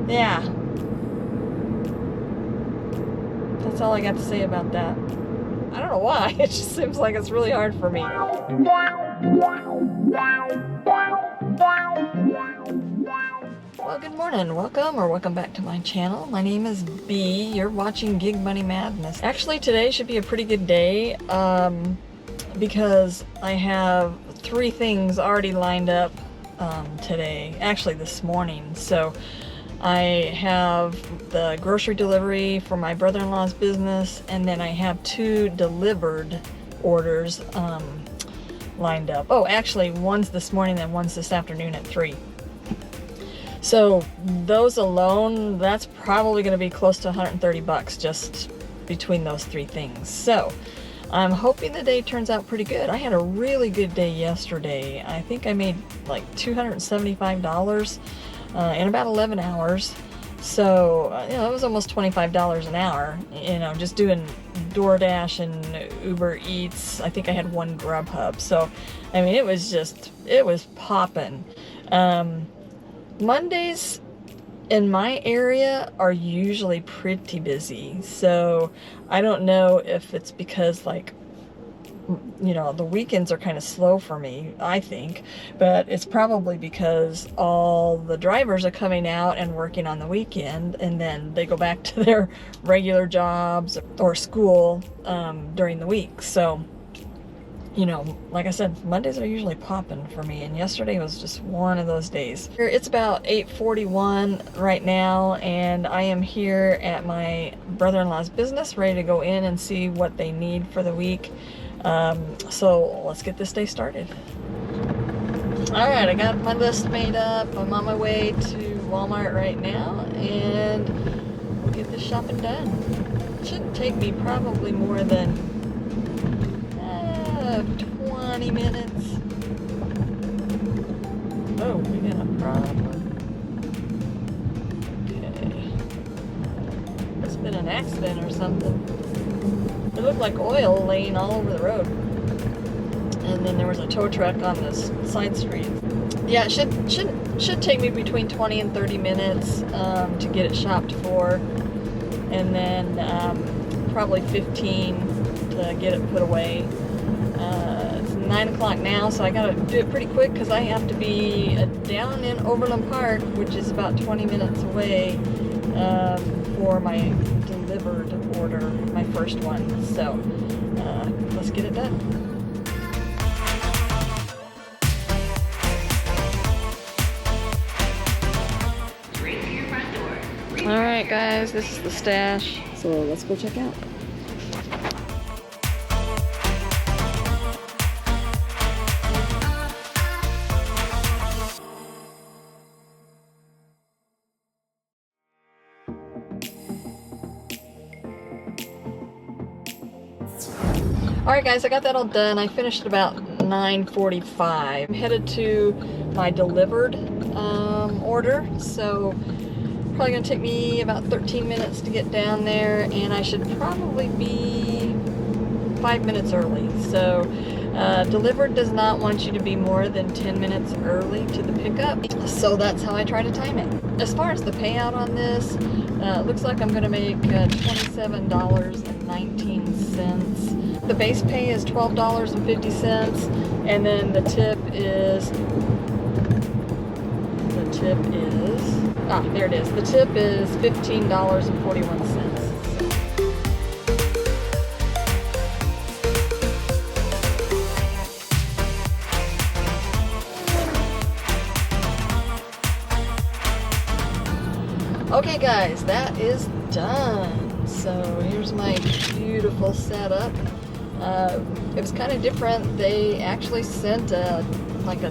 Yeah. That's all I got to say about that. I don't know why. It just seems like it's really hard for me. Well, good morning. Welcome back to my channel. My name is B. You're watching Gig Money Madness. Actually, today should be a pretty good day because I have 3 things already lined up today. Actually, this morning. So I have the grocery delivery for my brother-in-law's business, and then I have 2 Dlivrd orders lined up. Oh, actually, one's this morning and one's this afternoon at 3. So those alone, that's probably going to be close to 130 bucks just between those 3 things. So I'm hoping the day turns out pretty good. I had a really good day yesterday. I think I made like $275 in about 11 hours. So, it was almost $25 an hour, just doing Doordash and Uber Eats. I think I had 1 Grubhub. So, I mean, it was popping. Mondays in my area are usually pretty busy. So, I don't know if it's because, the weekends are kind of slow for me, I think, but it's probably because all the drivers are coming out and working on the weekend, and then they go back to their regular jobs or school during the week. So, like I said, Mondays are usually popping for me, and yesterday was just one of those days. It's about 8:41 right now, and I am here at my brother-in-law's business, ready to go in and see what they need for the week. So let's get this day started. Alright, I got my list made up. I'm on my way to Walmart right now, and we'll get this shopping done. It shouldn't take me probably more than 20 minutes. Oh, we got a problem. Okay. It's been an accident or something. It looked like oil laying all over the road. And then there was a tow truck on this side street. Yeah, it should take me between 20 and 30 minutes to get it shopped for. And then probably 15 to get it put away. It's 9 o'clock now, so I gotta do it pretty quick because I have to be down in Overland Park, which is about 20 minutes away, for my Dlivrd order, my first one. So let's get it done. Alright guys, this is the stash, so let's go check out. Alright guys, I got that all done. I finished about 9:45. I'm headed to my Dlivrd order, so probably going to take me about 13 minutes to get down there, and I should probably be 5 minutes early. So Dlivrd does not want you to be more than 10 minutes early to the pickup, so that's how I try to time it. As far as the payout on this, it looks like I'm going to make $27.19. The base pay is $12.50, and then the tip is, there it is. The tip is $15.41. Okay guys, that is done. So here's my beautiful setup. It was kind of different. They actually sent a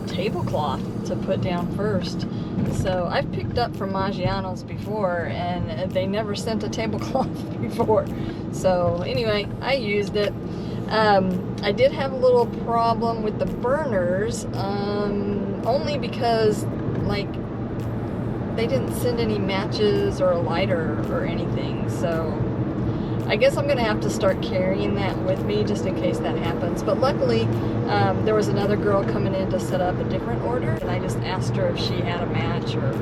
tablecloth to put down first. So I've picked up from Maggiano's before, and they never sent a tablecloth before. So anyway, I used it. I did have a little problem with the burners, only because they didn't send any matches or a lighter or anything. So I guess I'm gonna have to start carrying that with me just in case that happens. But luckily, there was another girl coming in to set up a different order, and I just asked her if she had a match or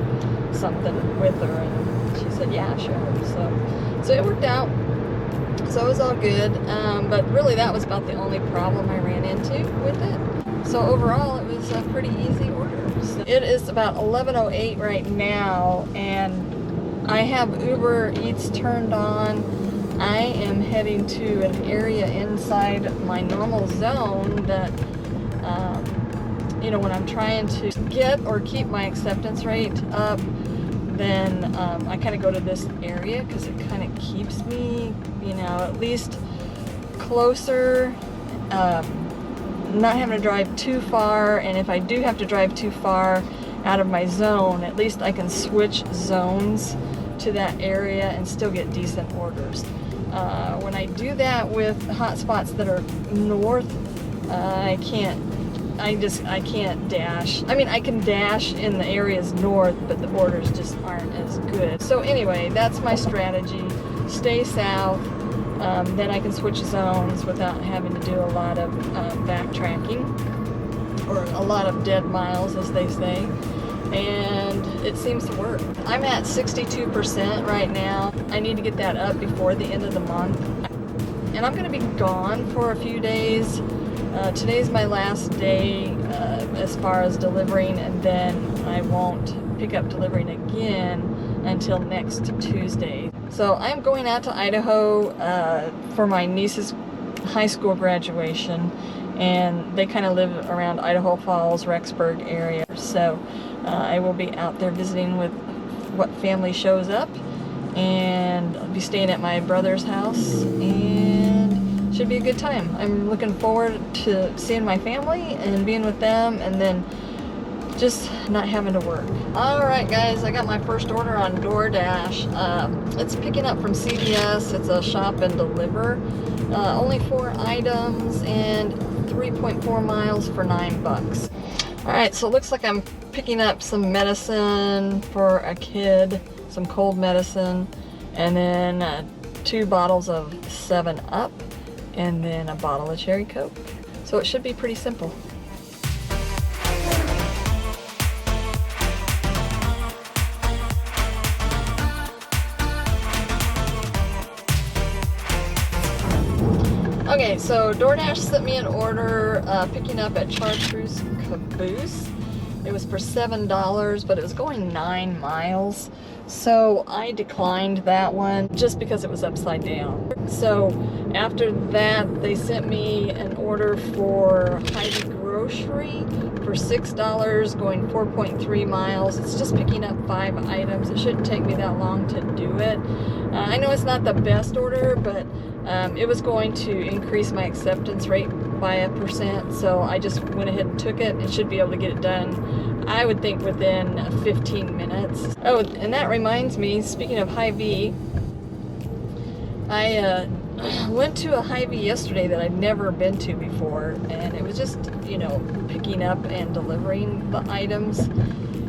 something with her, and she said, yeah, sure. So it worked out. So it was all good, but really that was about the only problem I ran into with it. So overall, it was a pretty easy order. So it is about 11:08 right now, and I have Uber Eats turned on. I am heading to an area inside my normal zone that, you know, when I'm trying to get or keep my acceptance rate up, then I kind of go to this area because it kind of keeps me, you know, at least closer, not having to drive too far. And if I do have to drive too far out of my zone, at least I can switch zones to that area and still get decent orders. When I do that with hotspots that are north, I can't dash. I mean, I can dash in the areas north, but the orders just aren't as good. So anyway, that's my strategy. Stay south, then I can switch zones without having to do a lot of backtracking, or a lot of dead miles, as they say. And it seems to work. I'm at 62% right now. I need to get that up before the end of the month. And I'm gonna be gone for a few days. Today's my last day as far as delivering, and then I won't pick up delivering again until next Tuesday. So I'm going out to Idaho for my niece's high school graduation, and they kind of live around Idaho Falls, Rexburg area. So I will be out there visiting with what family shows up, and I'll be staying at my brother's house, and should be a good time. I'm looking forward to seeing my family and being with them, and then just not having to work. Alright guys, I got my first order on Doordash. It's picking up from CVS. It's a shop and deliver. Only 4 items and 3.4 miles for $9. Alright, so it looks like I'm picking up some medicine for a kid, some cold medicine, and then 2 bottles of 7-Up, and then a bottle of Cherry Coke. So it should be pretty simple. Okay, so DoorDash sent me an order picking up at Chartreuse Caboose. It was for $7, but it was going 9 miles. So I declined that one just because it was upside down. So after that, they sent me an order for Hy-Vee grocery for $6, going 4.3 miles. It's just picking up 5 items. It shouldn't take me that long to do it. I know it's not the best order, but it was going to increase my acceptance rate by 1%, so I just went ahead and took it. It should be able to get it done, I would think, within 15 minutes. Oh, and that reminds me, speaking of Hy-Vee, I went to a Hy-Vee yesterday that I'd never been to before, and it was just, you know, picking up and delivering the items.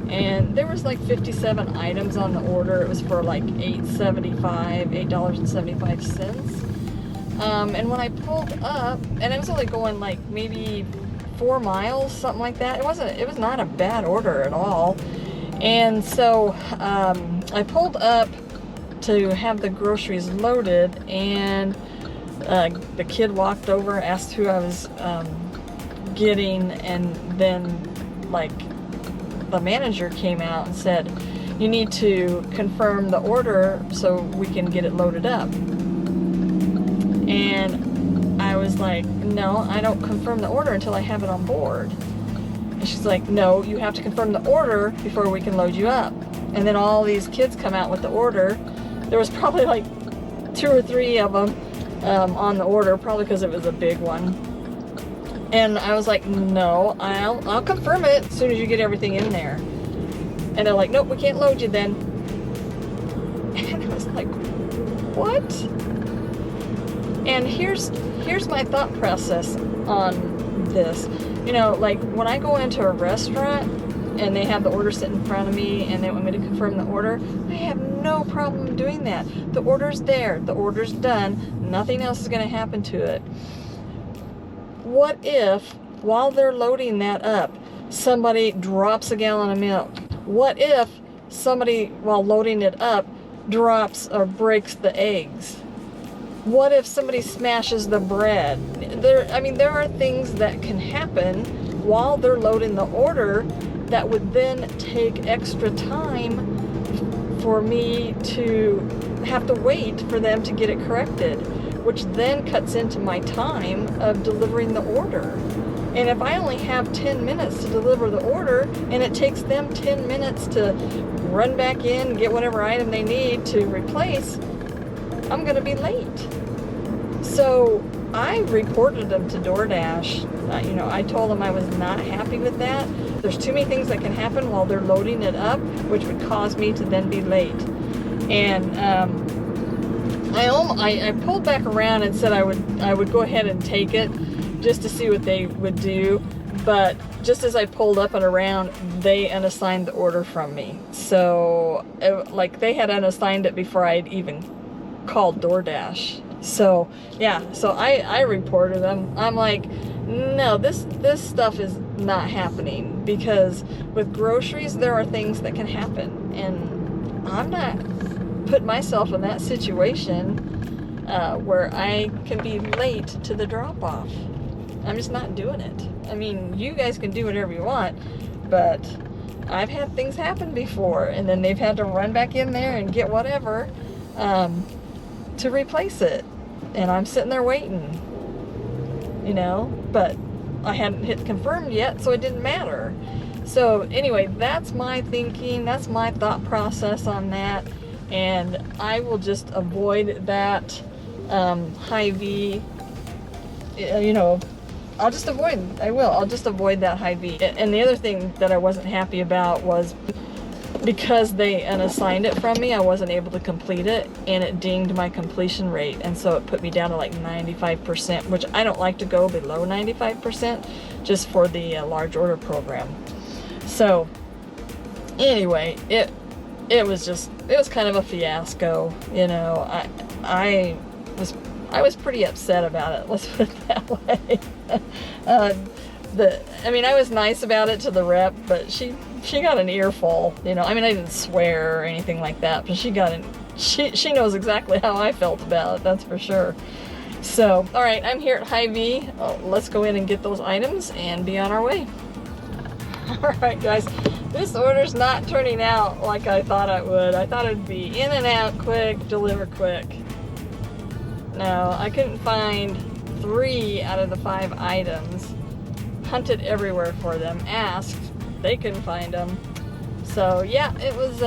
And there was like 57 items on the order. It was for like $8.75. And when I pulled up, and it was only going like maybe 4 miles, something like that. It was not a bad order at all. And so I pulled up to have the groceries loaded, and the kid walked over, asked who I was getting, and then like the manager came out and said, you need to confirm the order so we can get it loaded up. And I was like, no, I don't confirm the order until I have it on board. And she's like, no, you have to confirm the order before we can load you up. And then all these kids come out with the order. There was probably like 2 or 3 of them on the order, probably because it was a big one. And I was like, no, I'll confirm it as soon as you get everything in there. And they're like, nope, we can't load you then. And I was like, what? And here's my thought process on this. You know, like when I go into a restaurant, and they have the order sitting in front of me and they want me to confirm the order, I have no problem doing that. The order's there, the order's done, nothing else is going to happen to it. What if, while they're loading that up, somebody drops a gallon of milk? What if somebody, while loading it up, drops or breaks the eggs? What if somebody smashes the bread? There are things that can happen while they're loading the order that would then take extra time for me to have to wait for them to get it corrected, which then cuts into my time of delivering the order. And if I only have 10 minutes to deliver the order, and it takes them 10 minutes to run back in and get whatever item they need to replace, I'm going to be late. So I reported them to Doordash. I told them I was not happy with that. There's too many things that can happen while they're loading it up, which would cause me to then be late. And I pulled back around and said I would go ahead and take it just to see what they would do. But just as I pulled up and around, they unassigned the order from me. So they had unassigned it before I'd even called Doordash. So yeah, so I reported them. I'm like, no, this stuff is not happening, because with groceries there are things that can happen, and I'm not putting myself in that situation where I can be late to the drop-off. I'm just not doing it. I mean, you guys can do whatever you want, but I've had things happen before, and then they've had to run back in there and get whatever to replace it, and I'm sitting there waiting, but I hadn't hit confirmed yet, so it didn't matter. So anyway, that's my thinking, that's my thought process on that, and I will just avoid that Hy-vee, I'll just avoid that Hy-vee. And the other thing that I wasn't happy about was, because they unassigned it from me, I wasn't able to complete it, and it dinged my completion rate, and so it put me down to like 95%, which I don't like to go below 95% just for the large order program. So anyway, it was kind of a fiasco. I was pretty upset about it, let's put it that way. I was nice about it to the rep, but she got an earful, I didn't swear or anything like that, but she knows exactly how I felt about it, that's for sure. So, alright, I'm here at Hy-vee. Let's go in and get those items and be on our way. Alright guys, this order's not turning out like I thought it would. I thought it'd be in and out quick, deliver quick. No, I couldn't find 3 out of the 5 items. Hunted everywhere for them, asked, they couldn't find them. So yeah, it was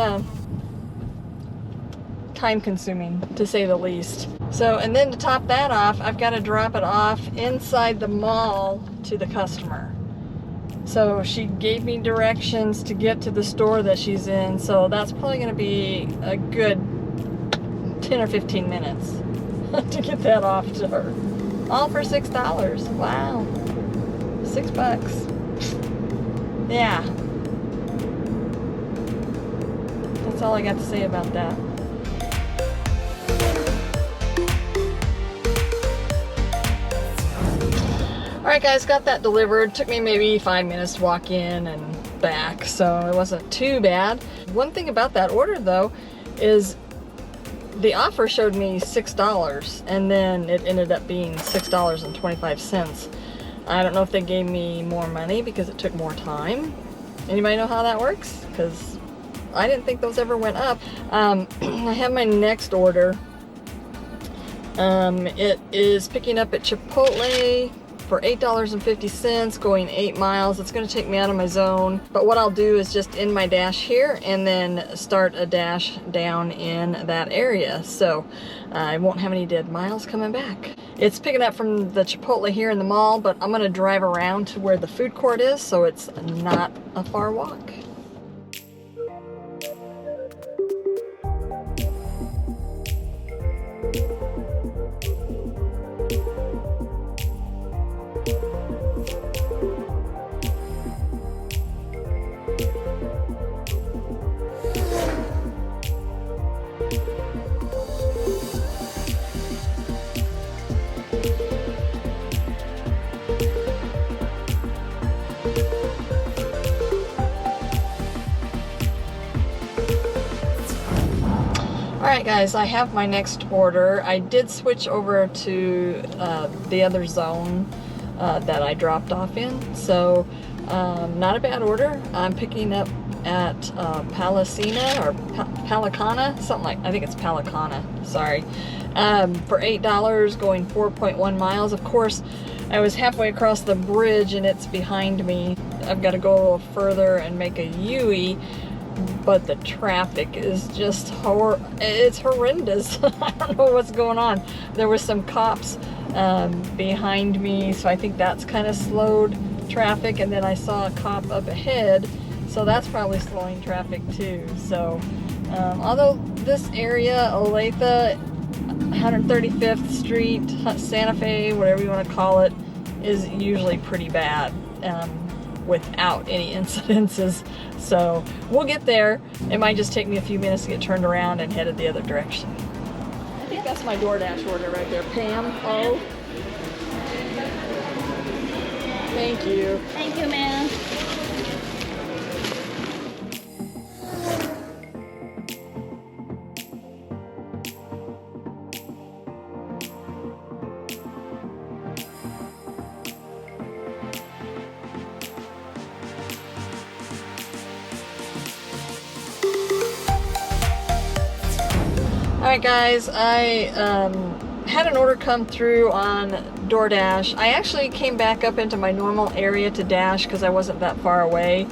time consuming, to say the least. So, and then to top that off, I've got to drop it off inside the mall to the customer. So she gave me directions to get to the store that she's in, so that's probably going to be a good 10 or 15 minutes to get that off to her. All for $6. Wow. $6. Yeah. That's all I got to say about that. Alright guys, got that delivered. Took me maybe 5 minutes to walk in and back, so it wasn't too bad. One thing about that order though is the offer showed me $6, and then it ended up being $6.25. I don't know if they gave me more money because it took more time. Anybody know how that works? Because I didn't think those ever went up. I have my next order. It is picking up at Chipotle for $8.50, going 8 miles. It's going to take me out of my zone, but what I'll do is just end my dash here and then start a dash down in that area, so I won't have any dead miles coming back. It's picking up from the Chipotle here in the mall, but I'm going to drive around to where the food court is, so it's not a far walk. Alright guys, I have my next order. I did switch over to the other zone that I dropped off in, so not a bad order. I'm picking up at Palacina or Palacana, something like, I think it's Palacana, sorry, for $8 going 4.1 miles. Of course, I was halfway across the bridge and it's behind me. I've got to go a little further and make a U-E, but the traffic is just it's horrendous. I don't know what's going on. There was some cops behind me, so I think that's kind of slowed traffic, and then I saw a cop up ahead, so that's probably slowing traffic too. So although this area, Olathe, 135th Street, Santa Fe, whatever you want to call it, is usually pretty bad without any incidences. So we'll get there. It might just take me a few minutes to get turned around and headed the other direction. I think that's my Doordash order right there. Pam, oh. Thank you. Thank you, ma'am. Alright guys, I had an order come through on Doordash. I actually came back up into my normal area to dash because I wasn't that far away.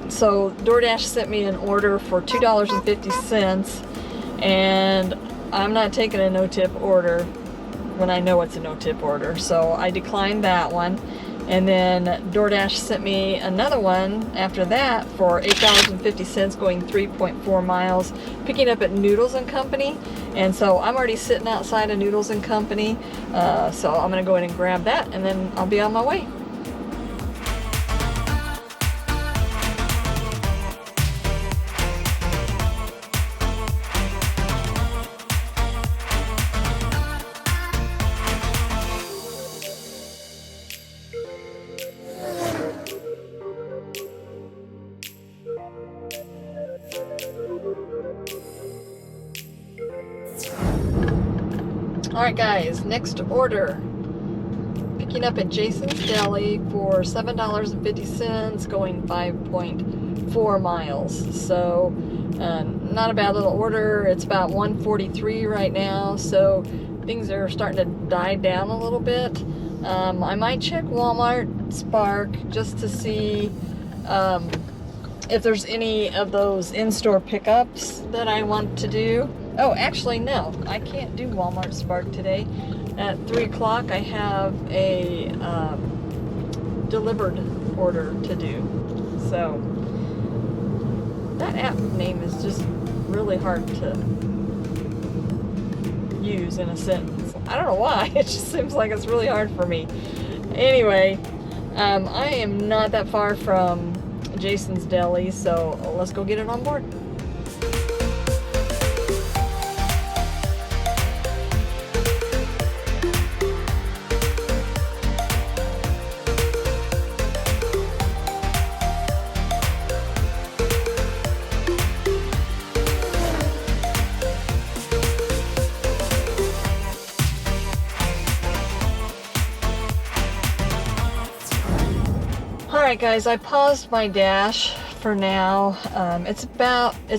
So Doordash sent me an order for $2.50, and I'm not taking a no-tip order when I know it's a no-tip order. So I declined that one. And then Doordash sent me another one after that for $8.50 going 3.4 miles, picking up at Noodles and Company. And so I'm already sitting outside of Noodles and Company. So I'm going to go in and grab that, and then I'll be on my way. Alright guys, next order. Picking up at Jason's Deli for $7.50 going 5.4 miles. So not a bad little order. It's about 1:43 right now, so things are starting to die down a little bit. I might check Walmart Spark just to see if there's any of those in-store pickups that I want to do. Oh, actually, no. I can't do Walmart Spark today. At 3 o'clock, I have a Dlivrd order to do. So, that app name is just really hard to use in a sentence. I don't know why. It just seems like it's really hard for me. Anyway, I am not that far from Jason's Deli, so let's go get it on board. Alright guys, I paused my dash for now. It's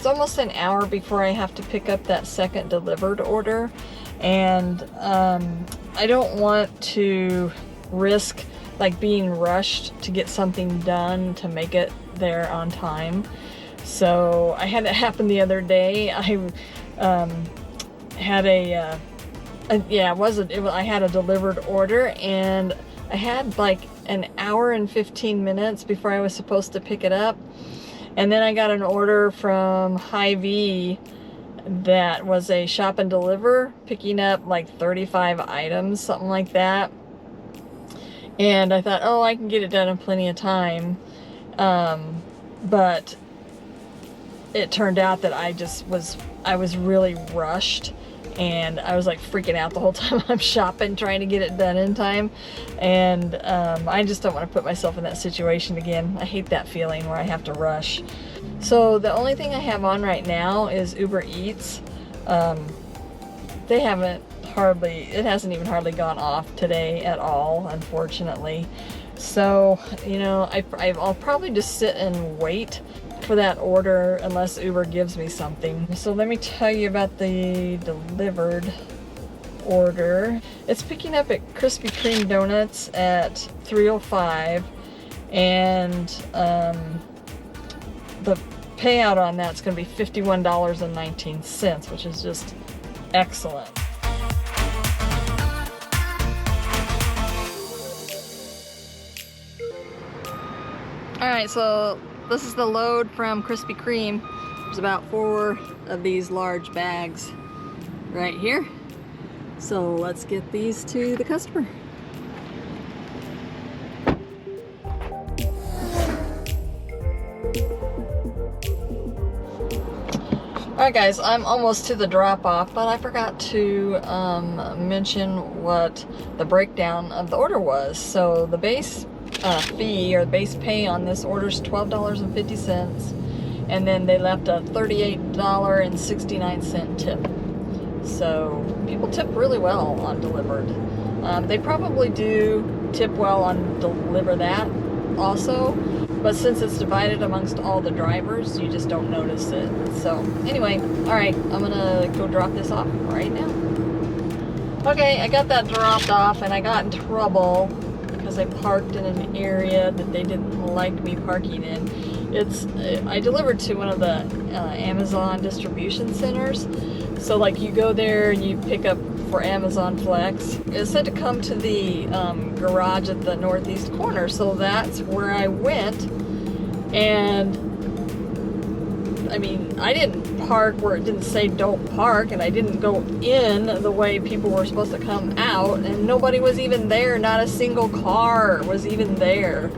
almost an hour before I have to pick up that second Dlivrd order, and I don't want to risk like being rushed to get something done to make it there on time. So I had it happen the other day. I had I had a Dlivrd order, and I had like an hour and 15 minutes before I was supposed to pick it up. And then I got an order from Hy-Vee that was a shop and deliver, picking up like 35 items, something like that. And I thought, oh, I can get it done in plenty of time. But it turned out that I was really rushed. And I was like freaking out the whole time I'm shopping, trying to get it done in time. And I just don't want to put myself in that situation again. I hate that feeling where I have to rush. So the only thing I have on right now is Uber Eats. They haven't it hasn't even hardly gone off today at all, unfortunately. So, you know, I'll probably just sit and wait for that order unless Uber gives me something. So let me tell you about the Dlivrd order. It's picking up at Krispy Kreme Donuts at 3:05, and the payout on that's going to be $51.19, which is just excellent. Alright, so this is the load from Krispy Kreme. There's about 4 of these large bags right here. So let's get these to the customer. Alright guys, I'm almost to the drop-off, but I forgot to mention what the breakdown of the order was. So the base fee, or the base pay on this order is $12.50, and then they left a $38.69 tip. So people tip really well on Dlivrd. They probably do tip well on Dlivrd that also, but since it's divided amongst all the drivers, you just don't notice it. So anyway, alright, I'm gonna go drop this off right now. Okay, I got that dropped off, and I got in trouble because I parked in an area that they didn't like me parking in. I delivered to one of the Amazon distribution centers. So like you go there and you pick up for Amazon Flex. It said to come to the garage at the northeast corner, so that's where I went. And I mean, I didn't park where it didn't say don't park, and I didn't go in the way people were supposed to come out, and nobody was even there. Not a single car was even there.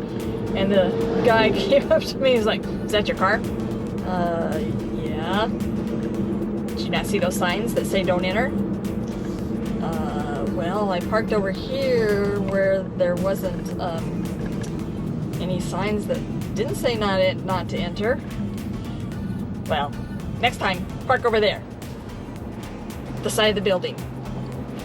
And the guy came up to me, he's like, "Is that your car?" Yeah. Did you not see those signs that say don't enter? Well, I parked over here where there wasn't any signs that didn't say not to enter. Well, next time, park over there, the side of the building.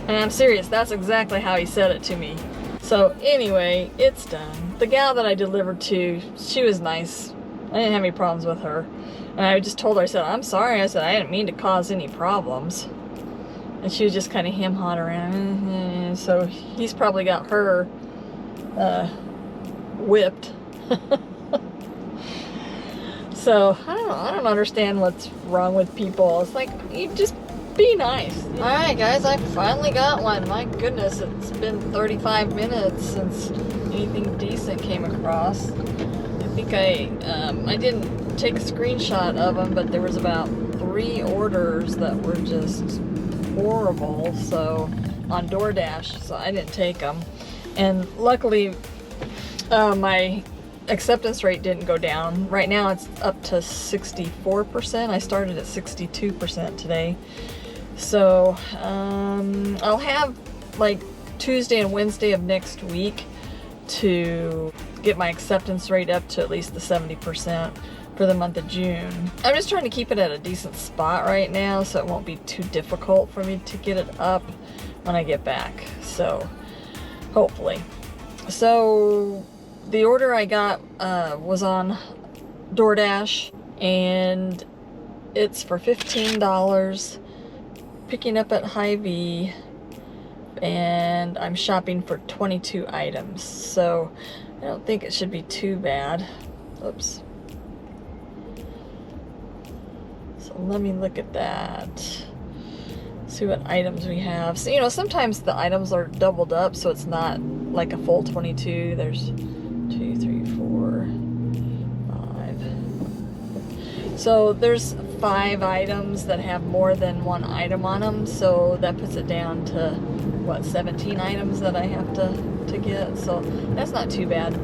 And I'm serious, that's exactly how he said it to me. So anyway, it's done. The gal that I delivered to, she was nice. I didn't have any problems with her. And I just told her, I said, "I'm sorry." I said, "I didn't mean to cause any problems." And she was just kind of hem-hawing around. So he's probably got her whipped. So I don't understand what's wrong with people. It's like, you just be nice. Alright guys, I finally got one. My goodness, it's been 35 minutes since anything decent came across. I think I didn't take a screenshot of them, but there was about 3 orders that were just horrible, so on Doordash, so I didn't take them. And luckily my acceptance rate didn't go down. Right now it's up to 64%. I started at 62% today. So I'll have like Tuesday and Wednesday of next week to get my acceptance rate up to at least the 70% for the month of June. I'm just trying to keep it at a decent spot right now so it won't be too difficult for me to get it up when I get back. So hopefully. So the order I got was on Doordash, and it's for $15, picking up at Hy-Vee, and I'm shopping for 22 items, so I don't think it should be too bad. Oops. So let me look at that. See what items we have. So, you know, sometimes the items are doubled up, so it's not like a full 22. There's 2, 3, 4, 5. So there's 5 items that have more than 1 item on them, so that puts it down to, what, 17 items that I have to get, so that's not too bad.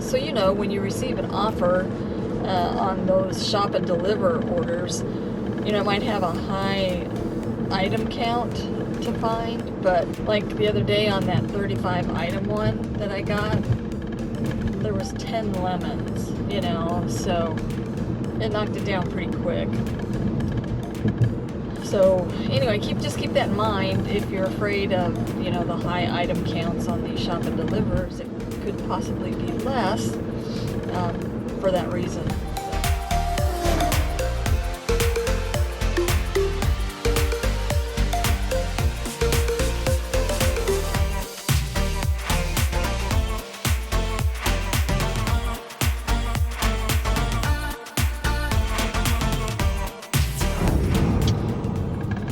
So, you know, when you receive an offer on those shop and deliver orders, you know, it might have a high item count to find, but like the other day on that 35 item one that I got, there was 10 lemons, you know, so it knocked it down pretty quick. So anyway, just keep that in mind if you're afraid of, you know, the high item counts on these shop and delivers. It could possibly be less for that reason.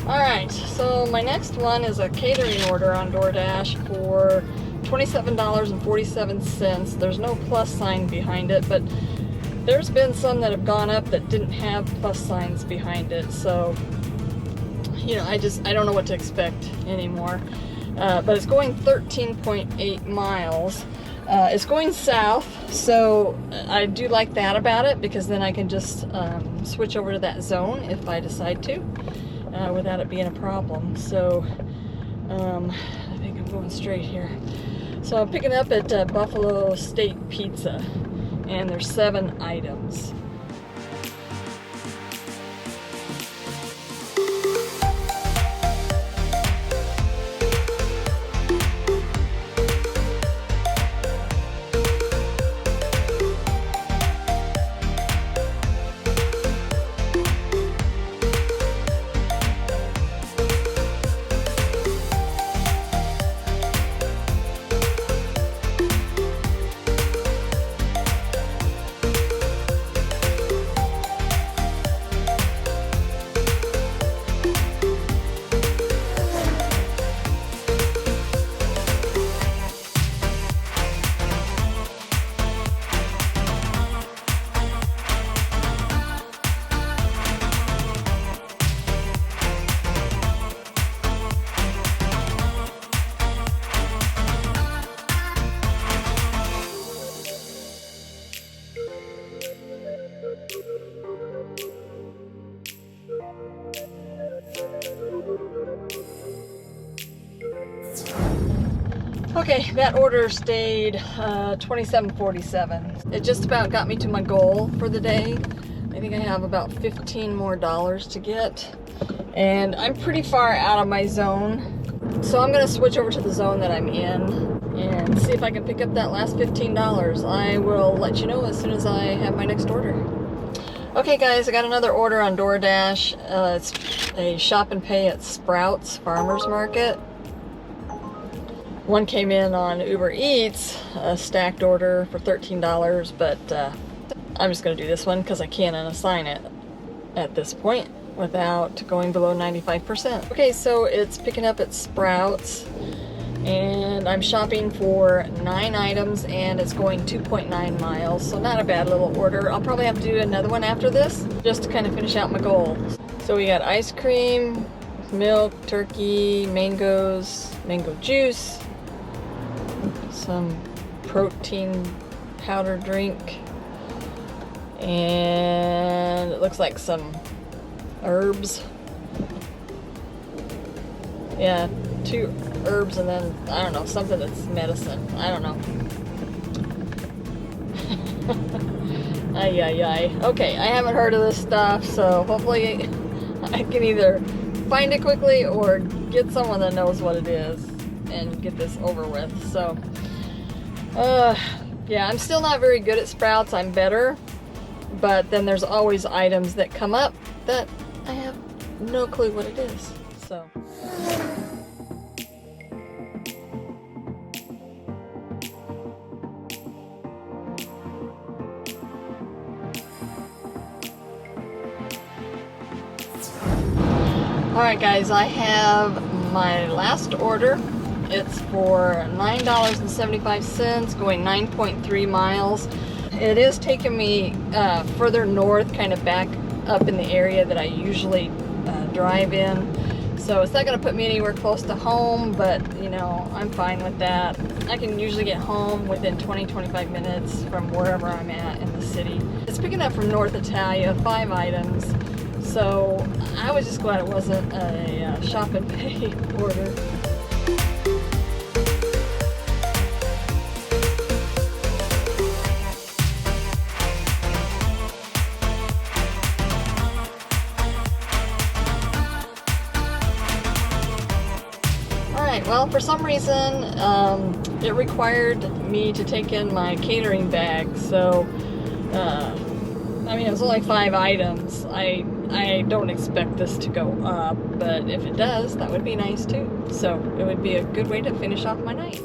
Alright, so my next one is a catering order on Doordash for $27.47. There's no plus sign behind it, but there's been some that have gone up that didn't have plus signs behind it, so you know, I don't know what to expect anymore. But it's going 13.8 miles. It's going south, so I do like that about it, because then I can just switch over to that zone if I decide to, without it being a problem. So I think I'm going straight here. So I'm picking up at Buffalo State Pizza, and there's 7 items. Okay, that order stayed $27.47. It just about got me to my goal for the day. I think I have about $15 more to get, and I'm pretty far out of my zone. So I'm gonna switch over to the zone that I'm in and see if I can pick up that last $15. I will let you know as soon as I have my next order. Okay guys, I got another order on Doordash. It's a shop and pay at Sprouts Farmers Market. One came in on Uber Eats, a stacked order for $13, but I'm just going to do this one because I can't unassign it at this point without going below 95%. Okay, so it's picking up at Sprouts, and I'm shopping for 9 items, and it's going 2.9 miles, so not a bad little order. I'll probably have to do another one after this, just to kind of finish out my goal. So we got ice cream, milk, turkey, mangoes, mango juice, some protein powder drink, and it looks like some herbs. Yeah, 2 herbs, and then I don't know, something that's medicine. I don't know. Ay, ay, ay. Okay, I haven't heard of this stuff, so hopefully I can either find it quickly or get someone that knows what it is and get this over with. So yeah, I'm still not very good at Sprouts. I'm better, but then there's always items that come up that I have no clue what it is. So alright guys, I have my last order. It's for $9.75, going 9.3 miles. It is taking me further north, kind of back up in the area that I usually drive in. So it's not going to put me anywhere close to home, but you know, I'm fine with that. I can usually get home within 20-25 minutes from wherever I'm at in the city. It's picking up from North Italia, 5 items. So I was just glad it wasn't a shop and pay order. Alright, well, for some reason, it required me to take in my catering bag, so, I mean, it was only 5 items. I don't expect this to go up, but if it does, that would be nice too. So, it would be a good way to finish off my night.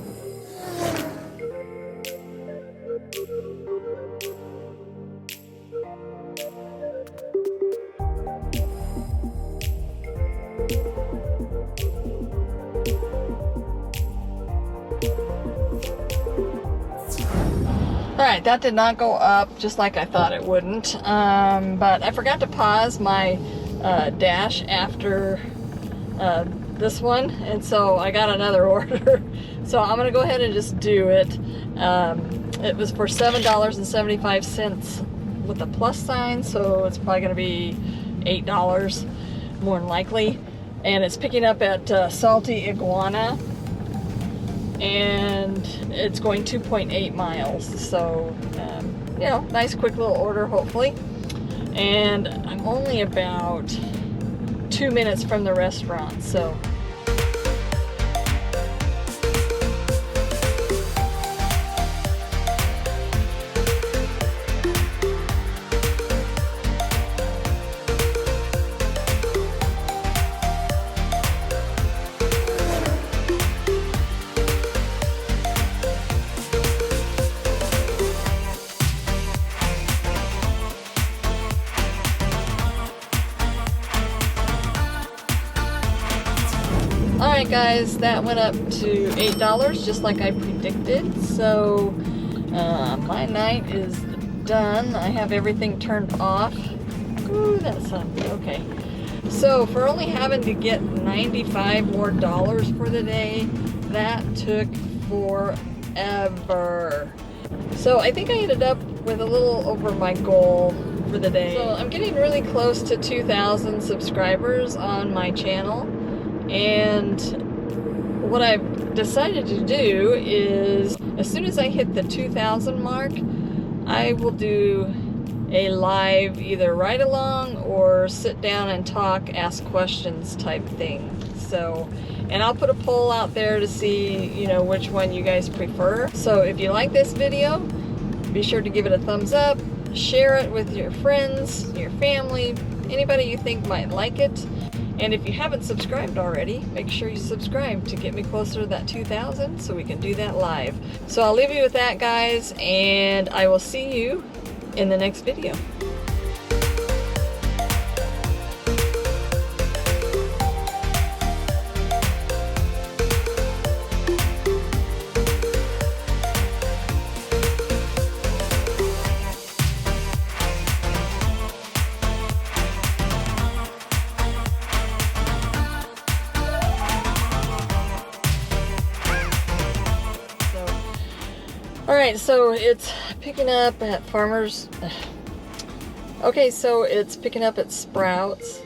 Alright, that did not go up just like I thought it wouldn't, but I forgot to pause my dash after this one, and so I got another order. So I'm going to go ahead and just do it. It was for $7.75 with a plus sign, so it's probably going to be $8 more than likely. And it's picking up at Salty Iguana. And it's going 2.8 miles, so you know, nice quick little order hopefully. And I'm only about 2 minutes from the restaurant, so alright guys, that went up to $8 just like I predicted. So my night is done. I have everything turned off. Ooh, that sounds okay. So for only having to get $95 more for the day, that took forever. So I think I ended up with a little over my goal for the day. So I'm getting really close to 2,000 subscribers on my channel. And what I've decided to do is, as soon as I hit the 2,000 mark, I will do a live either ride along or sit down and talk, ask questions type thing. So, and I'll put a poll out there to see, you know, which one you guys prefer. So if you like this video, be sure to give it a thumbs up, share it with your friends, your family, anybody you think might like it. And if you haven't subscribed already, make sure you subscribe to get me closer to that 2,000 so we can do that live. So I'll leave you with that, guys, and I will see you in the next video. Alright, so it's picking up at Farmers. Okay, so it's picking up at Sprouts.